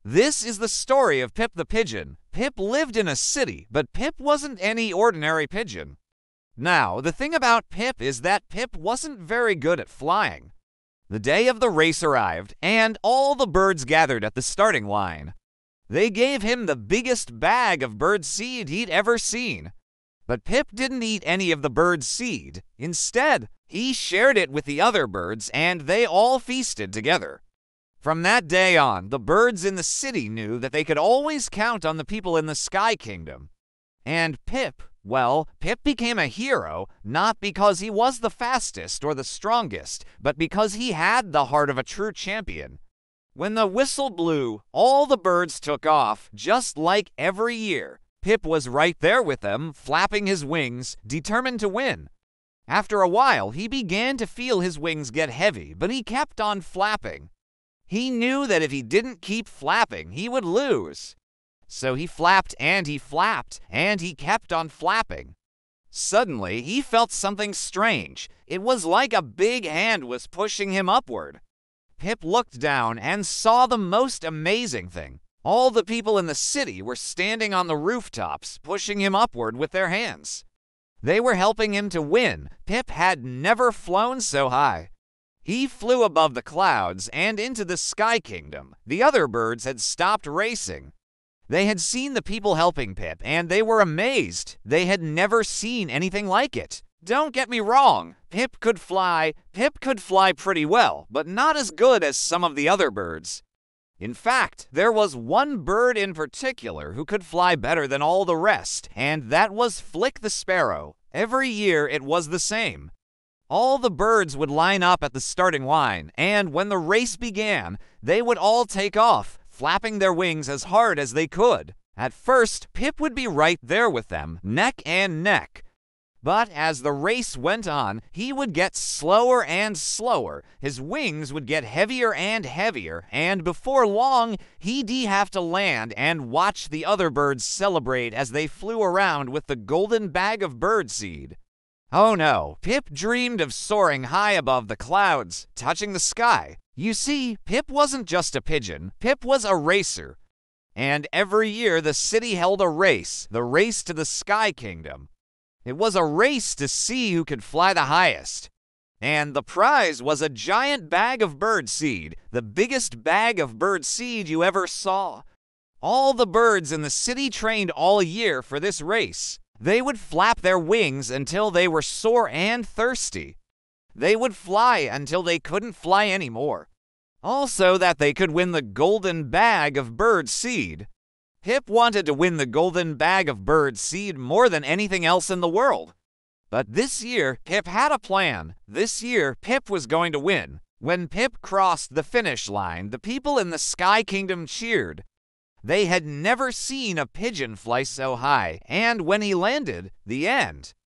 This is the story of Pip the Pigeon. Pip lived in a city, but Pip wasn't any ordinary pigeon. Now, the thing about Pip is that Pip wasn't very good at flying. The day of the race arrived, and all the birds gathered at the starting line. They gave him the biggest bag of bird seed he'd ever seen. But Pip didn't eat any of the bird seed. Instead, he shared it with the other birds, and they all feasted together. From that day on, the birds in the city knew that they could always count on the people in the Sky Kingdom. And Pip, well, Pip became a hero, not because he was the fastest or the strongest, but because he had the heart of a true champion. When the whistle blew, all the birds took off, just like every year. Pip was right there with them, flapping his wings, determined to win. After a while, he began to feel his wings get heavy, but he kept on flapping. He knew that if he didn't keep flapping, he would lose. So he flapped, and he kept on flapping. Suddenly, he felt something strange. It was like a big hand was pushing him upward. Pip looked down and saw the most amazing thing. All the people in the city were standing on the rooftops, pushing him upward with their hands. They were helping him to win. Pip had never flown so high. He flew above the clouds and into the Sky Kingdom. The other birds had stopped racing. They had seen the people helping Pip, and they were amazed. They had never seen anything like it. Don't get me wrong, Pip could fly pretty well, but not as good as some of the other birds. In fact, there was one bird in particular who could fly better than all the rest, and that was Flick the Sparrow. Every year it was the same. All the birds would line up at the starting line, and when the race began, they would all take off, flapping their wings as hard as they could. At first, Pip would be right there with them, neck and neck. But as the race went on, he would get slower and slower. His wings would get heavier and heavier, and before long, he'd have to land and watch the other birds celebrate as they flew around with the golden bag of birdseed. Oh no, Pip dreamed of soaring high above the clouds, touching the sky. You see, Pip wasn't just a pigeon, Pip was a racer. And every year the city held a race, the race to the Sky Kingdom. It was a race to see who could fly the highest. And the prize was a giant bag of birdseed, the biggest bag of birdseed you ever saw. All the birds in the city trained all year for this race. They would flap their wings until they were sore and thirsty. They would fly until they couldn't fly anymore. Also that they could win the golden bag of birdseed. Pip wanted to win the golden bag of birdseed more than anything else in the world. But this year, Pip had a plan. This year, Pip was going to win. When Pip crossed the finish line, the people in the Sky Kingdom cheered. They had never seen a pigeon fly so high, and when he landed, the end.